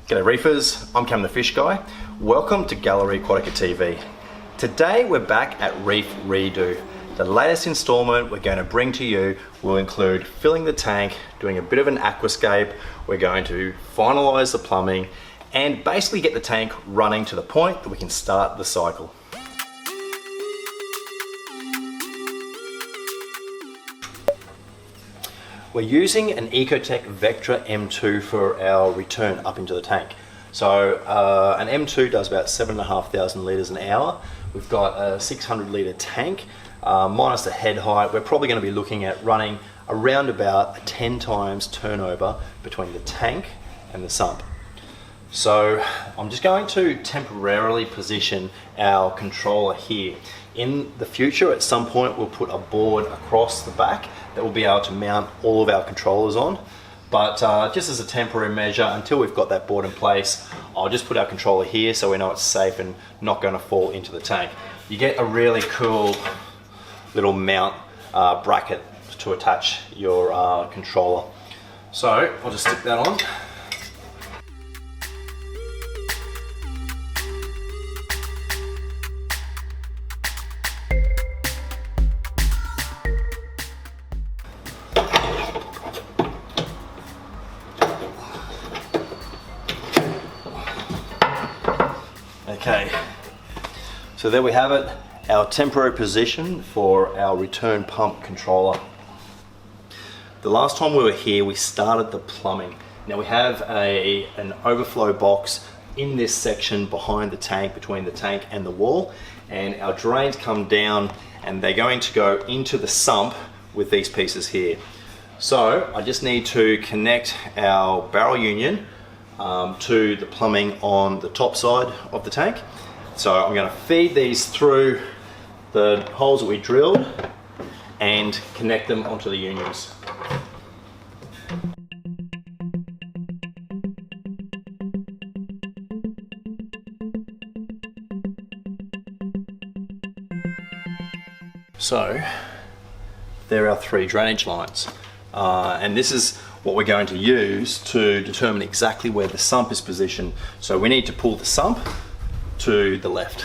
G'day Reefers, I'm Cam the Fish Guy. Welcome to Gallery Aquatica TV. Today we're back at Reef Redo. The latest installment we're going to bring to you will include filling the tank, doing a bit of an aquascape, we're going to finalise the plumbing and basically get the tank running to the point that we can start the cycle. We're using an Ecotech Vectra M2 for our return up into the tank. So an M2 does about 7,500 litres an hour. We've got a 600 litre tank, minus the head height. We're probably going to be looking at running around about a 10 times turnover between the tank and the sump. So I'm just going to temporarily position our controller here. In the future, at some point, we'll put a board across the back that we'll be able to mount all of our controllers on. But just as a temporary measure, until we've got that board in place, I'll just put our controller here so we know it's safe and not going to fall into the tank. You get a really cool little mount bracket to attach your controller. So I'll just stick that on. Okay, so there we have it, our temporary position for our return pump controller. The last time we were here, we started the plumbing. Now we have an overflow box in this section behind the tank, between the tank and the wall, and our drains come down and they're going to go into the sump with these pieces here. So I just need to connect our barrel union to the plumbing on the top side of the tank. So I'm going to feed these through the holes that we drilled and connect them onto the unions. So there are our 3 drainage lines, and this is what we're going to use to determine exactly where the sump is positioned. So we need to pull the sump to the left.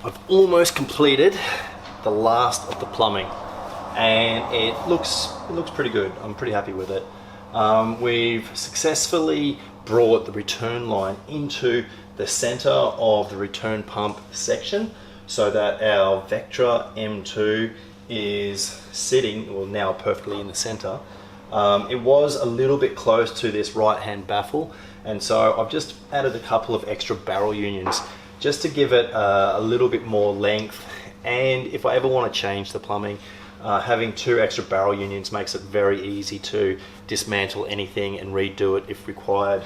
I've almost completed the last of the plumbing and it looks pretty good. I'm pretty happy with it. We've successfully brought the return line into the center of the return pump section so that our Vectra M2 is sitting, well, now perfectly in the center. It was a little bit close to this right hand baffle, and so I've just added a couple of extra barrel unions just to give it a little bit more length, and if I ever want to change the plumbing, having 2 extra barrel unions makes it very easy to dismantle anything and redo it if required.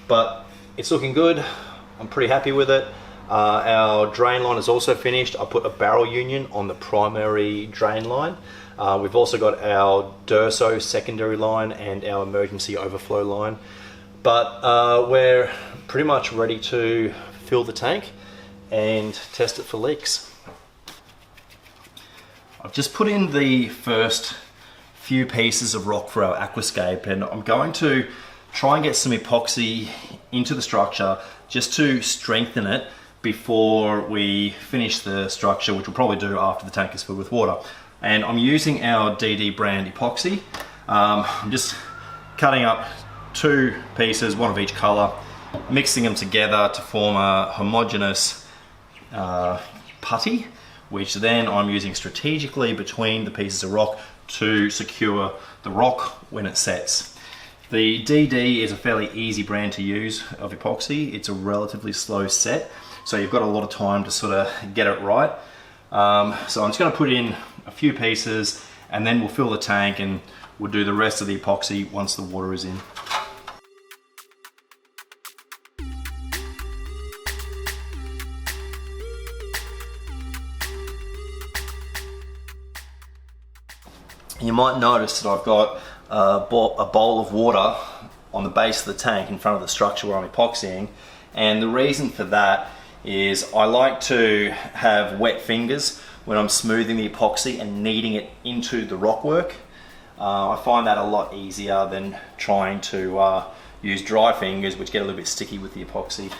But it's looking good, I'm pretty happy with it. Our drain line is also finished. I put a barrel union on the primary drain line We've also got our Durso secondary line and our emergency overflow line. But we're pretty much ready to fill the tank and test it for leaks. I've just put in the first few pieces of rock for our aquascape, and I'm going to try and get some epoxy into the structure just to strengthen it before we finish the structure, which we'll probably do after the tank is filled with water. And I'm using our DD brand epoxy. I'm just cutting up 2 pieces, one of each color, mixing them together to form a homogeneous putty, which then I'm using strategically between the pieces of rock to secure the rock when it sets. The DD is a fairly easy brand to use of epoxy. It's a relatively slow set, so you've got a lot of time to sort of get it right. So I'm just going to put in a few pieces and then we'll fill the tank and we'll do the rest of the epoxy once the water is in. You might notice that I've got a bowl of water on the base of the tank in front of the structure where I'm epoxying, and the reason for that is I like to have wet fingers when I'm smoothing the epoxy and kneading it into the rockwork. I find that a lot easier than trying to use dry fingers, which get a little bit sticky with the epoxy.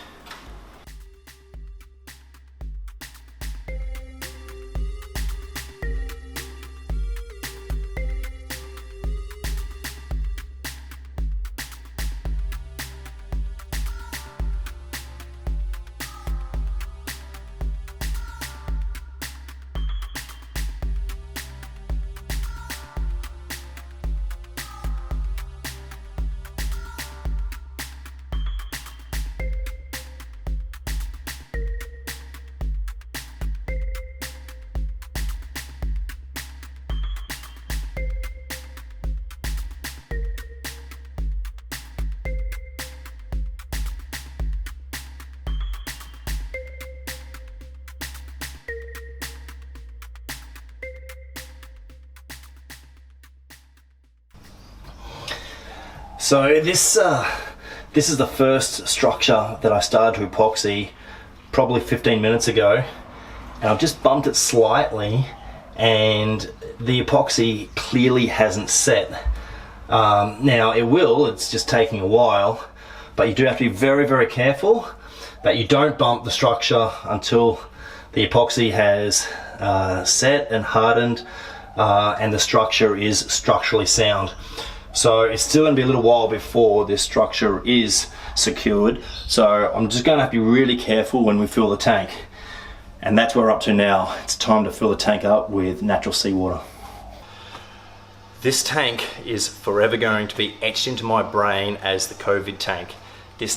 So this is the first structure that I started to epoxy probably 15 minutes ago, and I've just bumped it slightly and the epoxy clearly hasn't set. Now it will, it's just taking a while, but you do have to be very, very careful that you don't bump the structure until the epoxy has set and hardened and the structure is structurally sound. So it's still going to be a little while before this structure is secured. So I'm just going to have to be really careful when we fill the tank. And that's where we're up to now. It's time to fill the tank up with natural seawater. This tank is forever going to be etched into my brain as the COVID tank. This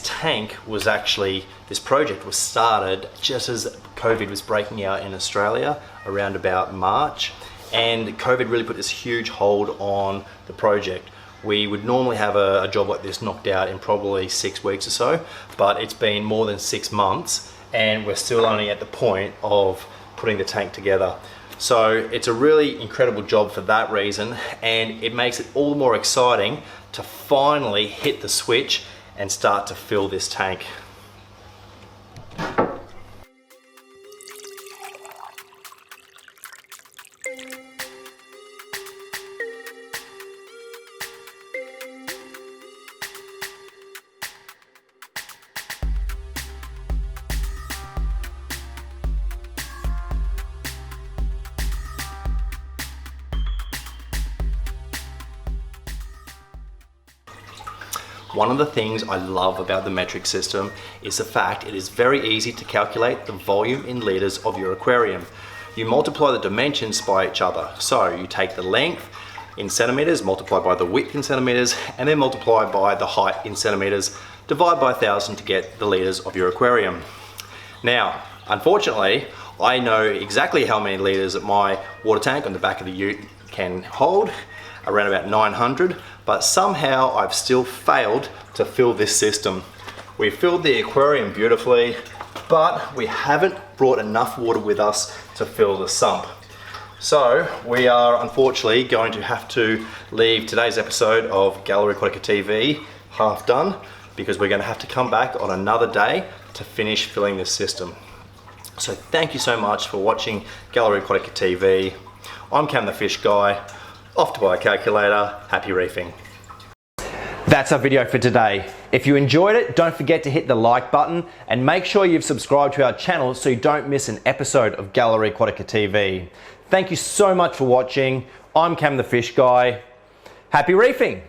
project was started just as COVID was breaking out in Australia around about March. And COVID really put this huge hold on the project. We would normally have a job like this knocked out in probably 6 weeks or so, but it's been more than 6 months and we're still only at the point of putting the tank together. So it's a really incredible job for that reason, and it makes it all the more exciting to finally hit the switch and start to fill this tank. One of the things I love about the metric system is the fact it is very easy to calculate the volume in litres of your aquarium. You multiply the dimensions by each other. So you take the length in centimetres, multiply by the width in centimetres, and then multiply by the height in centimetres, divide by 1,000 to get the litres of your aquarium. Now, unfortunately, I know exactly how many litres that my water tank on the back of the ute can hold, around about 900, but somehow I've still failed to fill this system. We filled the aquarium beautifully, but we haven't brought enough water with us to fill the sump. So we are unfortunately going to have to leave today's episode of Gallery Aquatica TV half done, because we're going to have to come back on another day to finish filling this system. So thank you so much for watching Gallery Aquatica TV. I'm Cam the Fish Guy, off to buy a calculator. Happy reefing. That's our video for today. If you enjoyed it, don't forget to hit the like button and make sure you've subscribed to our channel so you don't miss an episode of Gallery Aquatica TV. Thank you so much for watching. I'm Cam the Fish Guy. Happy reefing!